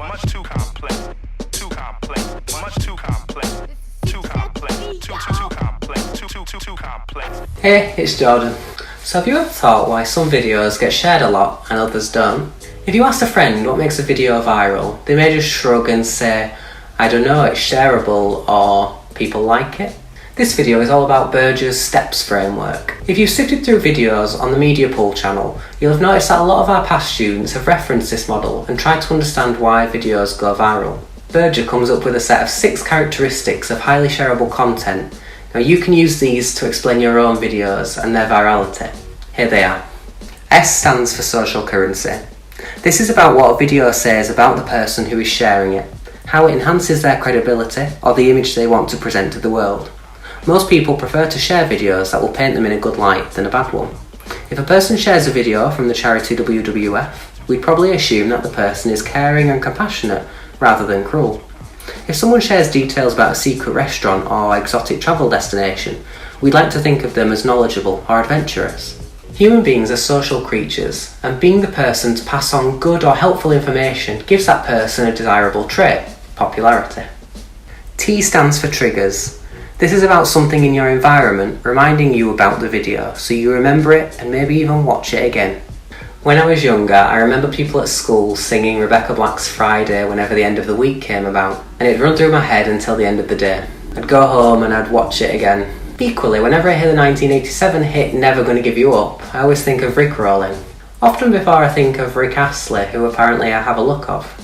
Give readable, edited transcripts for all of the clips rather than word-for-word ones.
much too complex, too complex, much too complex, too complex, too complex, too complex. Hey, it's Jordan. So have you ever thought why some videos get shared a lot and others don't? If you asked a friend what makes a video viral, they may just shrug and say, I don't know, it's shareable, or people like it. This video is all about Berger's STEPS framework. If you've sifted through videos on the Media Pool channel, you'll have noticed that a lot of our past students have referenced this model and tried to understand why videos go viral. Berger comes up with a set of 6 characteristics of highly shareable content. Now you can use these to explain your own videos and their virality. Here they are. S stands for social currency. This is about what a video says about the person who is sharing it, how it enhances their credibility or the image they want to present to the world. Most people prefer to share videos that will paint them in a good light than a bad one. If a person shares a video from the charity WWF, we'd probably assume that the person is caring and compassionate rather than cruel. If someone shares details about a secret restaurant or exotic travel destination, we'd like to think of them as knowledgeable or adventurous. Human beings are social creatures, and being the person to pass on good or helpful information gives that person a desirable trait, popularity. T stands for triggers. This is about something in your environment reminding you about the video, so you remember it and maybe even watch it again. When I was younger, I remember people at school singing Rebecca Black's Friday whenever the end of the week came about, and it'd run through my head until the end of the day. I'd go home and I'd watch it again. Equally, whenever I hear the 1987 hit Never Gonna Give You Up, I always think of Rick rolling. Often before I think of Rick Astley, who apparently I have a look of.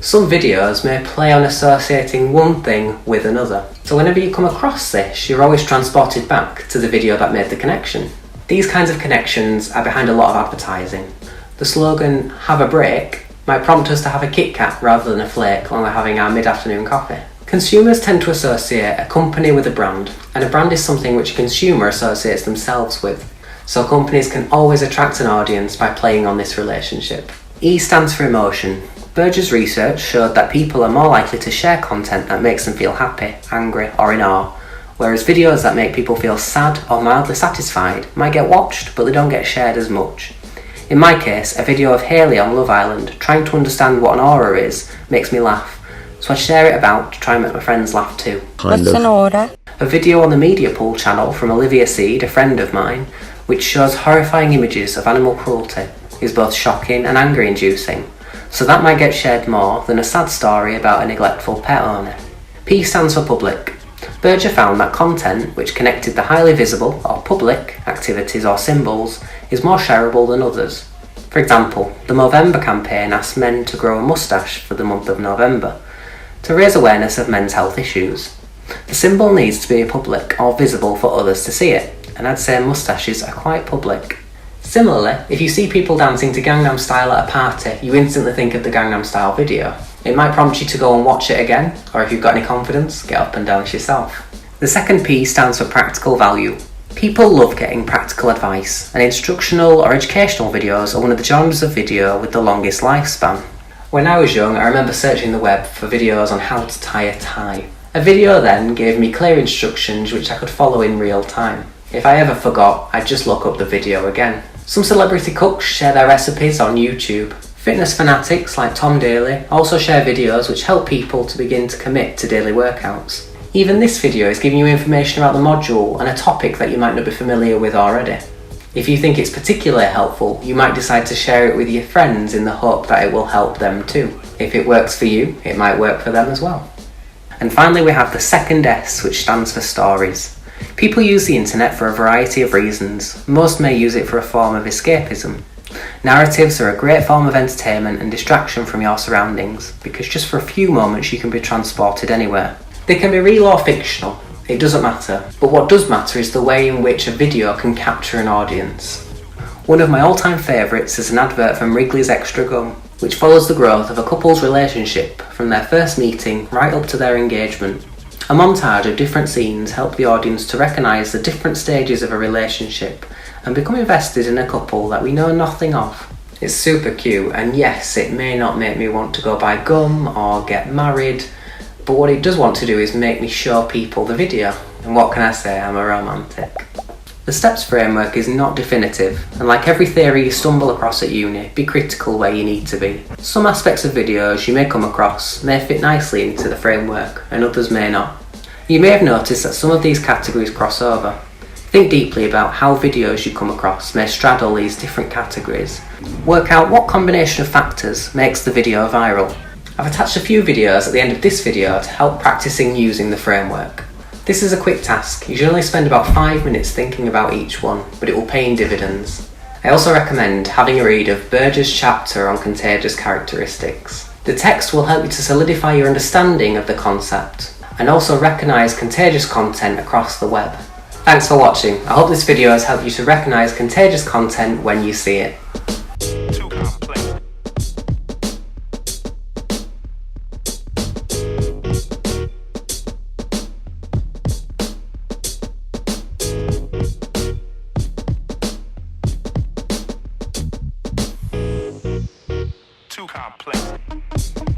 Some videos may play on associating one thing with another, so whenever you come across this, you're always transported back to the video that made the connection. These kinds of connections are behind a lot of advertising. The slogan, have a break, might prompt us to have a Kit Kat rather than a flake when we're having our mid-afternoon coffee. Consumers tend to associate a company with a brand, and a brand is something which a consumer associates themselves with. So companies can always attract an audience by playing on this relationship. E stands for emotion. Berger's research showed that people are more likely to share content that makes them feel happy, angry, or in awe, whereas videos that make people feel sad or mildly satisfied might get watched, but they don't get shared as much. In my case, a video of Hayley on Love Island trying to understand what an aura is makes me laugh, so I share it about to try and make my friends laugh too. What's an aura? A video on the Media Pool channel from Olivia Seed, a friend of mine, which shows horrifying images of animal cruelty, is both shocking and anger-inducing, so that might get shared more than a sad story about a neglectful pet owner. P stands for public. Berger found that content which connected the highly visible or public activities or symbols is more shareable than others. For example, the Movember campaign asked men to grow a moustache for the month of November to raise awareness of men's health issues. The symbol needs to be public or visible for others to see it, and I'd say moustaches are quite public. Similarly, if you see people dancing to Gangnam Style at a party, you instantly think of the Gangnam Style video. It might prompt you to go and watch it again, or if you've got any confidence, get up and dance yourself. The second P stands for practical value. People love getting practical advice, and instructional or educational videos are one of the genres of video with the longest lifespan. When I was young, I remember searching the web for videos on how to tie a tie. A video then gave me clear instructions which I could follow in real time. If I ever forgot, I'd just look up the video again. Some celebrity cooks share their recipes on YouTube. Fitness fanatics like Tom Daly also share videos which help people to begin to commit to daily workouts. Even this video is giving you information about the module and a topic that you might not be familiar with already. If you think it's particularly helpful, you might decide to share it with your friends in the hope that it will help them too. If it works for you, it might work for them as well. And finally we have the second S, which stands for stories. People use the internet for a variety of reasons. Most may use it for a form of escapism. Narratives are a great form of entertainment and distraction from your surroundings, because just for a few moments you can be transported anywhere. They can be real or fictional, it doesn't matter, but what does matter is the way in which a video can capture an audience. One of my all-time favourites is an advert from Wrigley's Extra Gum, which follows the growth of a couple's relationship from their first meeting right up to their engagement. A montage of different scenes help the audience to recognise the different stages of a relationship and become invested in a couple that we know nothing of. It's super cute, and yes, it may not make me want to go buy gum or get married, but what it does want to do is make me show people the video. And what can I say, I'm a romantic. The STEPS framework is not definitive, and like every theory you stumble across at uni, be critical where you need to be. Some aspects of videos you may come across may fit nicely into the framework, and others may not. You may have noticed that some of these categories cross over. Think deeply about how videos you come across may straddle these different categories. Work out what combination of factors makes the video viral. I've attached a few videos at the end of this video to help practicing using the framework. This is a quick task. You should only spend about 5 minutes thinking about each one, but it will pay in dividends. I also recommend having a read of Berger's chapter on contagious characteristics. The text will help you to solidify your understanding of the concept and also recognise contagious content across the web. Thanks for watching. I hope this video has helped you to recognise contagious content when you see it. Too complex. Too complex.